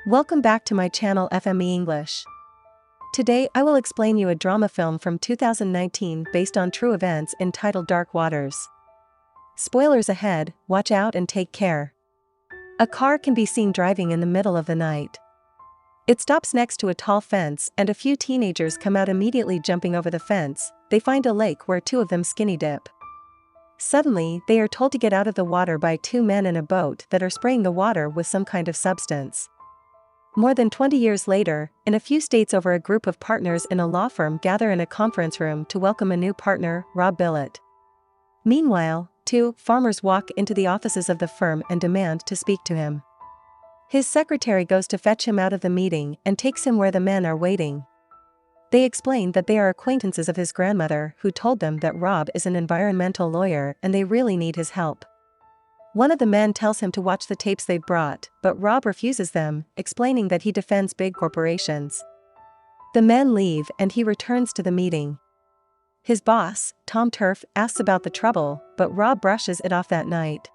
Welcome back to my channel FME English. Today I will explain you a drama film from 2019 based on true events entitled Dark Waters. Spoilers ahead, watch out and take care. A car can be seen driving in the middle of the night. It stops next to a tall fence and a few teenagers come out immediately jumping over the fence. They find a lake where two of them skinny dip. Suddenly, they are told to get out of the water by two men in a boat that are spraying the water with some kind of substance. More than 20 years later, in a few states over a group of partners in a law firm gather in a conference room to welcome a new partner, Rob Bilott. Meanwhile, two farmers walk into the offices of the firm and demand to speak to him. His secretary goes to fetch him out of the meeting and takes him where the men are waiting. They explain that they are acquaintances of his grandmother who told them that Rob is an environmental lawyer and they really need his help. One of the men tells him to watch the tapes they've brought, but Rob refuses them, explaining that he defends big corporations. The men leave and he returns to the meeting. His boss, Tom Turf, asks about the trouble, but Rob brushes it off that night.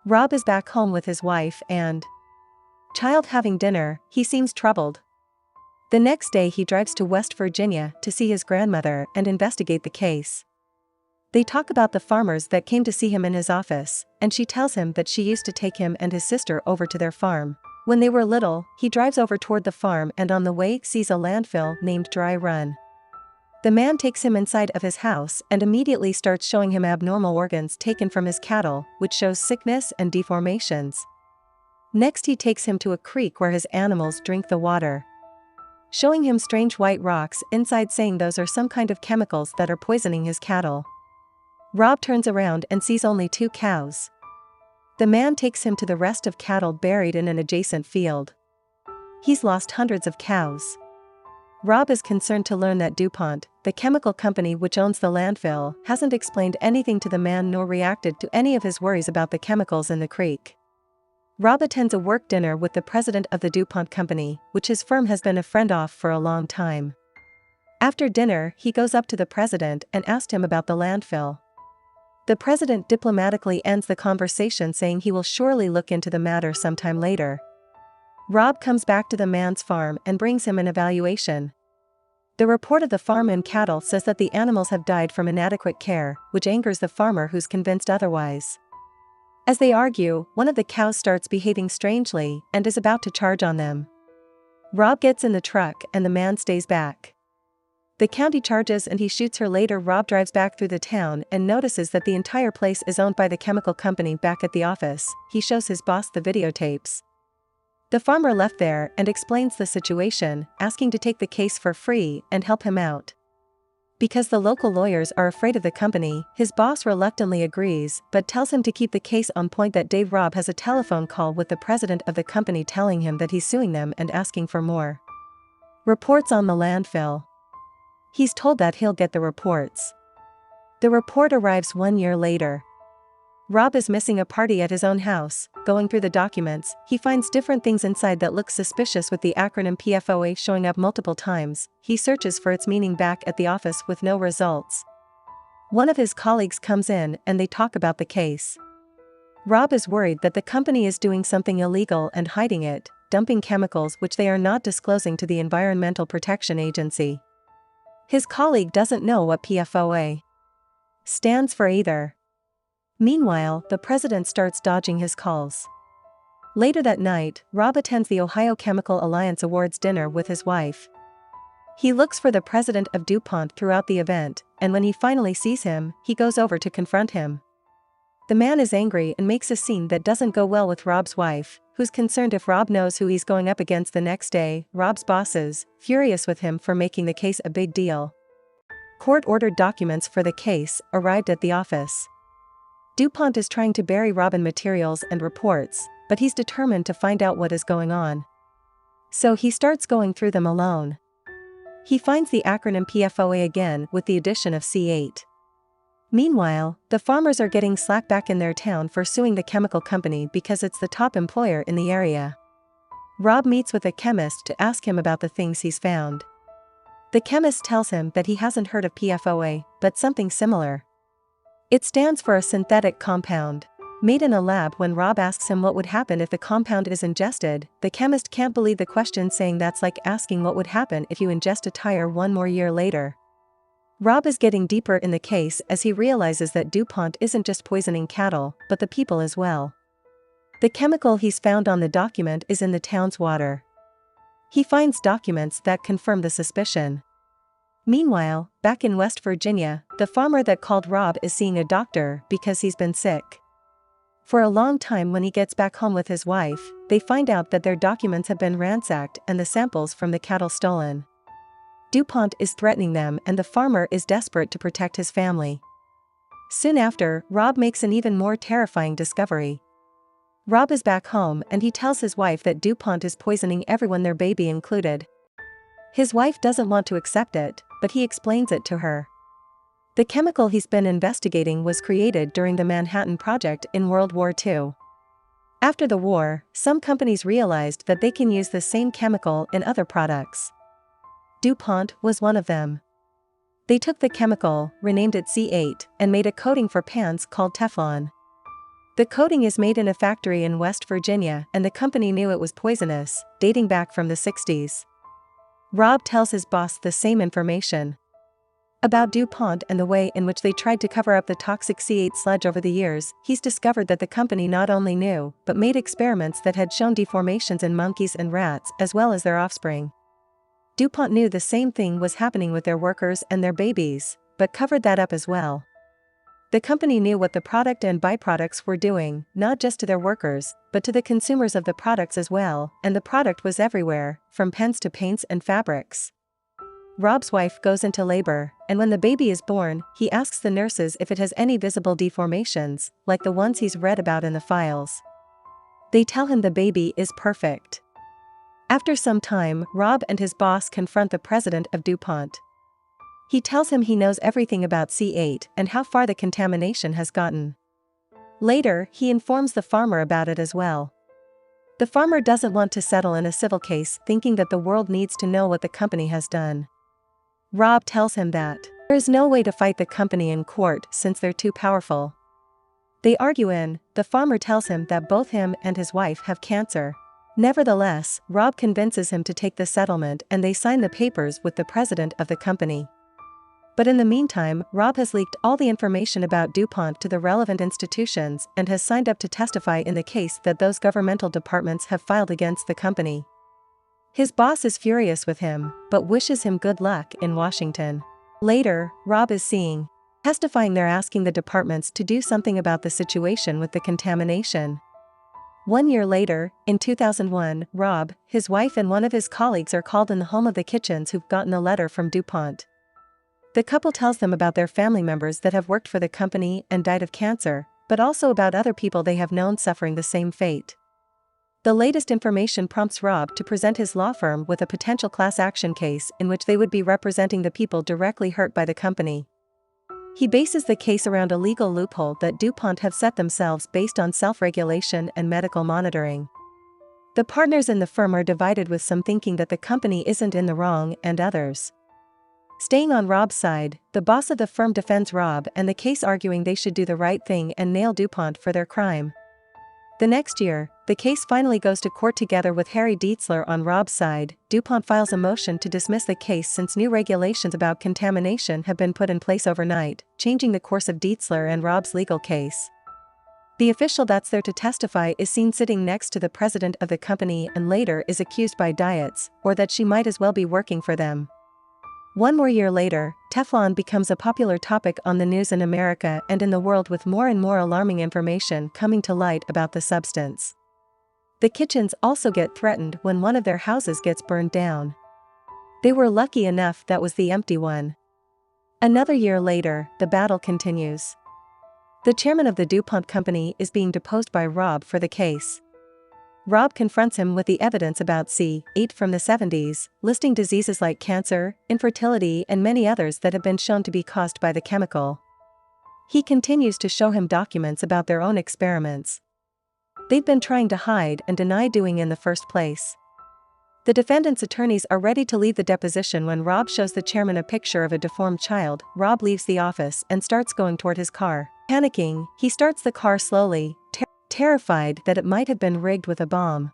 Rob is back home with his wife and child having dinner. He seems troubled. The next day he drives to West Virginia to see his grandmother and investigate the case. They talk about the farmers that came to see him in his office, and she tells him that she used to take him and his sister over to their farm. When they were little, he drives over toward the farm and on the way sees a landfill named Dry Run. The man takes him inside of his house and immediately starts showing him abnormal organs taken from his cattle, which shows sickness and deformations. Next he takes him to a creek where his animals drink the water, showing him strange white rocks inside, saying those are some kind of chemicals that are poisoning his cattle. Rob turns around and sees only two cows. The man takes him to the rest of cattle buried in an adjacent field. He's lost hundreds of cows. Rob is concerned to learn that DuPont, the chemical company which owns the landfill, hasn't explained anything to the man nor reacted to any of his worries about the chemicals in the creek. Rob attends a work dinner with the president of the DuPont company, which his firm has been a friend of for a long time. After dinner, he goes up to the president and asks him about the landfill. The president diplomatically ends the conversation saying he will surely look into the matter sometime later. Rob comes back to the man's farm and brings him an evaluation. The report of the farm and cattle says that the animals have died from inadequate care, which angers the farmer who's convinced otherwise. As they argue, one of the cows starts behaving strangely and is about to charge on them. Rob gets in the truck and the man stays back. The county charges and he shoots her. Later Rob drives back through the town and notices that the entire place is owned by the chemical company. Back at the office, he shows his boss the videotapes. The farmer left there and explains the situation, asking to take the case for free and help him out. Because the local lawyers are afraid of the company, his boss reluctantly agrees but tells him to keep the case on point. That day Rob has a telephone call with the president of the company telling him that he's suing them and asking for more reports on the landfill. He's told that he'll get the reports. The report arrives 1 year later. Rob is missing a party at his own house. Going through the documents, he finds different things inside that look suspicious, with the acronym PFOA showing up multiple times. He searches for its meaning back at the office with no results. One of his colleagues comes in and they talk about the case. Rob is worried that the company is doing something illegal and hiding it, dumping chemicals which they are not disclosing to the Environmental Protection Agency. His colleague doesn't know what PFOA stands for either. Meanwhile, the president starts dodging his calls. Later that night, Rob attends the Ohio Chemical Alliance Awards dinner with his wife. He looks for the president of DuPont throughout the event, and when he finally sees him, he goes over to confront him. The man is angry and makes a scene that doesn't go well with Rob's wife, who's concerned if Rob knows who he's going up against the next day. Rob's boss is furious with him for making the case a big deal. Court-ordered documents for the case arrived at the office. DuPont is trying to bury Rob in materials and reports, but he's determined to find out what is going on. So he starts going through them alone. He finds the acronym PFOA again with the addition of C8. Meanwhile, the farmers are getting slack back in their town for suing the chemical company because it's the top employer in the area. Rob meets with a chemist to ask him about the things he's found. The chemist tells him that he hasn't heard of PFOA, but something similar. It stands for a synthetic compound. Made in a lab. When Rob asks him what would happen if the compound is ingested, the chemist can't believe the question, saying that's like asking what would happen if you ingest a tire one more year later. Rob is getting deeper in the case as he realizes that DuPont isn't just poisoning cattle, but the people as well. The chemical he's found on the document is in the town's water. He finds documents that confirm the suspicion. Meanwhile, back in West Virginia, the farmer that called Rob is seeing a doctor because he's been sick. For a long time, when he gets back home with his wife, they find out that their documents have been ransacked and the samples from the cattle stolen. DuPont is threatening them and the farmer is desperate to protect his family. Soon after, Rob makes an even more terrifying discovery. Rob is back home and he tells his wife that DuPont is poisoning everyone, their baby included. His wife doesn't want to accept it, but he explains it to her. The chemical he's been investigating was created during the Manhattan Project in World War II. After the war, some companies realized that they can use the same chemical in other products. DuPont was one of them. They took the chemical, renamed it C8, and made a coating for pans called Teflon. The coating is made in a factory in West Virginia, and the company knew it was poisonous, dating back from the 60s. Rob tells his boss the same information about DuPont and the way in which they tried to cover up the toxic C8 sludge over the years. He's discovered that the company not only knew, but made experiments that had shown deformations in monkeys and rats as well as their offspring. DuPont knew the same thing was happening with their workers and their babies, but covered that up as well. The company knew what the product and byproducts were doing, not just to their workers, but to the consumers of the products as well, and the product was everywhere, from pens to paints and fabrics. Rob's wife goes into labor, and when the baby is born, he asks the nurses if it has any visible deformations, like the ones he's read about in the files. They tell him the baby is perfect. After some time, Rob and his boss confront the president of DuPont. He tells him he knows everything about C8 and how far the contamination has gotten. Later, he informs the farmer about it as well. The farmer doesn't want to settle in a civil case, thinking that the world needs to know what the company has done. Rob tells him that there is no way to fight the company in court since they're too powerful. They argue and the farmer tells him that both him and his wife have cancer. Nevertheless, Rob convinces him to take the settlement and they sign the papers with the president of the company. But in the meantime, Rob has leaked all the information about DuPont to the relevant institutions and has signed up to testify in the case that those governmental departments have filed against the company. His boss is furious with him, but wishes him good luck in Washington. Later, Rob is testifying. They're asking the departments to do something about the situation with the contamination. 1 year later, in 2001, Rob, his wife and one of his colleagues are called in the home of the Kitchens who've gotten a letter from DuPont. The couple tells them about their family members that have worked for the company and died of cancer, but also about other people they have known suffering the same fate. The latest information prompts Rob to present his law firm with a potential class action case in which they would be representing the people directly hurt by the company. He bases the case around a legal loophole that DuPont have set themselves based on self-regulation and medical monitoring. The partners in the firm are divided, with some thinking that the company isn't in the wrong and others staying on Rob's side. The boss of the firm defends Rob and the case, arguing they should do the right thing and nail DuPont for their crime. The next year, the case finally goes to court together with Harry Dietzler on Rob's side. DuPont files a motion to dismiss the case since new regulations about contamination have been put in place overnight, changing the course of Dietzler and Rob's legal case. The official that's there to testify is seen sitting next to the president of the company and later is accused by Dietz, or that she might as well be working for them. 1 more year later, Teflon becomes a popular topic on the news in America and in the world, with more and more alarming information coming to light about the substance. The Kitchens also get threatened when one of their houses gets burned down. They were lucky enough that was the empty one. Another year later, the battle continues. The chairman of the DuPont company is being deposed by Rob for the case. Rob confronts him with the evidence about C8 from the 70s, listing diseases like cancer, infertility, and many others that have been shown to be caused by the chemical. He continues to show him documents about their own experiments they'd been trying to hide and deny doing in the first place. The defendant's attorneys are ready to leave the deposition when Rob shows the chairman a picture of a deformed child. Rob leaves the office and starts going toward his car. Panicking, he starts the car slowly, terrified that it might have been rigged with a bomb.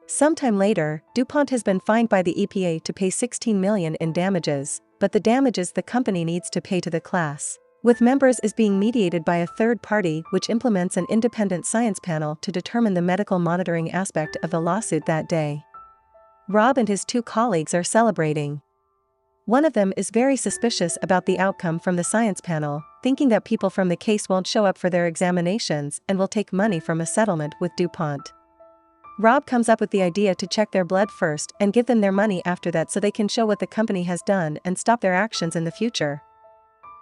Sometime later, DuPont has been fined by the EPA to pay $16 million in damages, but the damages the company needs to pay to the class with members is being mediated by a third party which implements an independent science panel to determine the medical monitoring aspect of the lawsuit that day. Rob and his two colleagues are celebrating. One of them is very suspicious about the outcome from the science panel, thinking that people from the case won't show up for their examinations and will take money from a settlement with DuPont. Rob comes up with the idea to check their blood first and give them their money after that so they can show what the company has done and stop their actions in the future.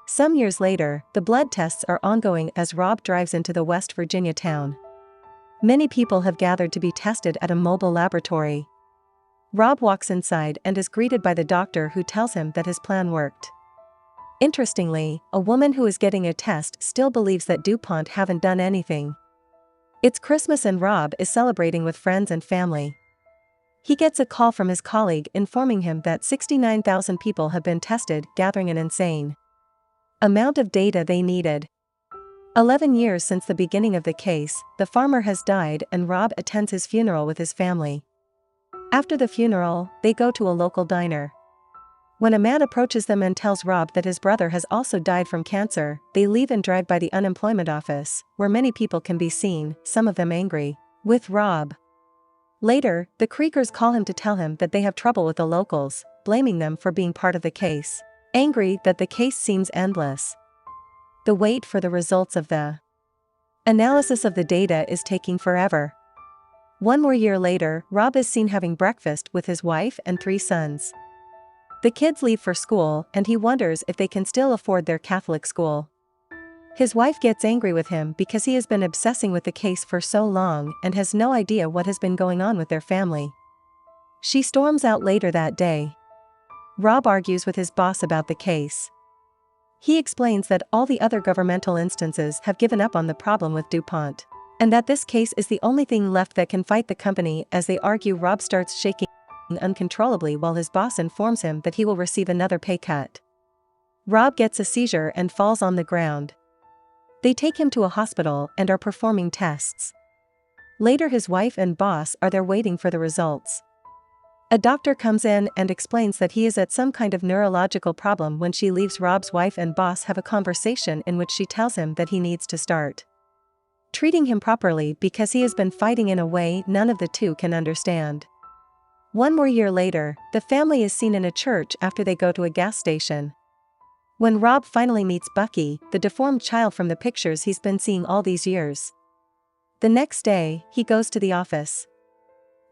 Some years later, the blood tests are ongoing as Rob drives into the West Virginia town. Many people have gathered to be tested at a mobile laboratory. Rob walks inside and is greeted by the doctor who tells him that his plan worked. Interestingly, a woman who is getting a test still believes that DuPont haven't done anything. It's Christmas and Rob is celebrating with friends and family. He gets a call from his colleague informing him that 69,000 people have been tested, gathering an insane amount of data they needed. 11 years since the beginning of the case, the farmer has died and Rob attends his funeral with his family. After the funeral, they go to a local diner. When a man approaches them and tells Rob that his brother has also died from cancer, they leave and drive by the unemployment office, where many people can be seen, some of them angry with Rob. Later, the Creekers call him to tell him that they have trouble with the locals, blaming them for being part of the case. Angry that the case seems endless. The wait for the results of the analysis of the data is taking forever. One more year later, Rob is seen having breakfast with his wife and 3 sons. The kids leave for school and he wonders if they can still afford their Catholic school. His wife gets angry with him because he has been obsessing with the case for so long and has no idea what has been going on with their family. She storms out later that day. Rob argues with his boss about the case. He explains that all the other governmental instances have given up on the problem with DuPont, and that this case is the only thing left that can fight the company. As they argue, Rob starts shaking uncontrollably while his boss informs him that he will receive another pay cut. Rob gets a seizure and falls on the ground. They take him to a hospital and are performing tests. Later, his wife and boss are there waiting for the results. A doctor comes in and explains that he is at some kind of neurological problem. When she leaves, Rob's wife and boss have a conversation in which she tells him that he needs to start treating him properly because he has been fighting in a way none of the two can understand. One more year later, the family is seen in a church after they go to a gas station. When Rob finally meets Bucky, the deformed child from the pictures he's been seeing all these years. The next day, he goes to the office.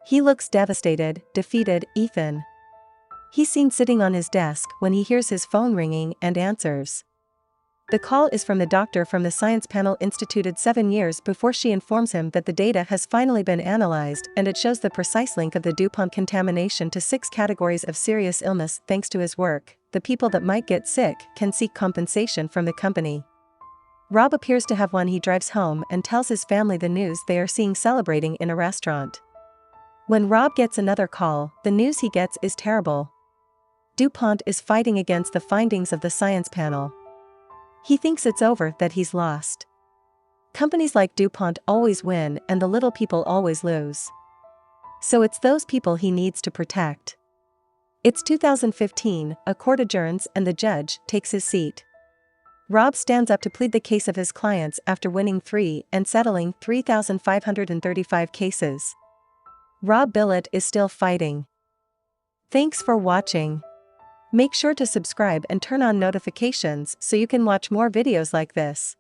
He looks devastated, defeated. Ethan. He's seen sitting on his desk when he hears his phone ringing and answers. The call is from the doctor from the science panel instituted 7 years before. She informs him that the data has finally been analyzed and it shows the precise link of the DuPont contamination to 6 categories of serious illness. Thanks to his work, the people that might get sick can seek compensation from the company. Rob appears to have one. He drives home and tells his family the news they are seeing celebrating in a restaurant. When Rob gets another call, the news he gets is terrible. DuPont is fighting against the findings of the science panel. He thinks it's over, that he's lost. Companies like DuPont always win and the little people always lose. So it's those people he needs to protect. It's 2015, a court adjourns and the judge takes his seat. Rob stands up to plead the case of his clients after winning 3 and settling 3,535 cases. Rob Bilott is still fighting. Thanks for watching. Make sure to subscribe and turn on notifications so you can watch more videos like this.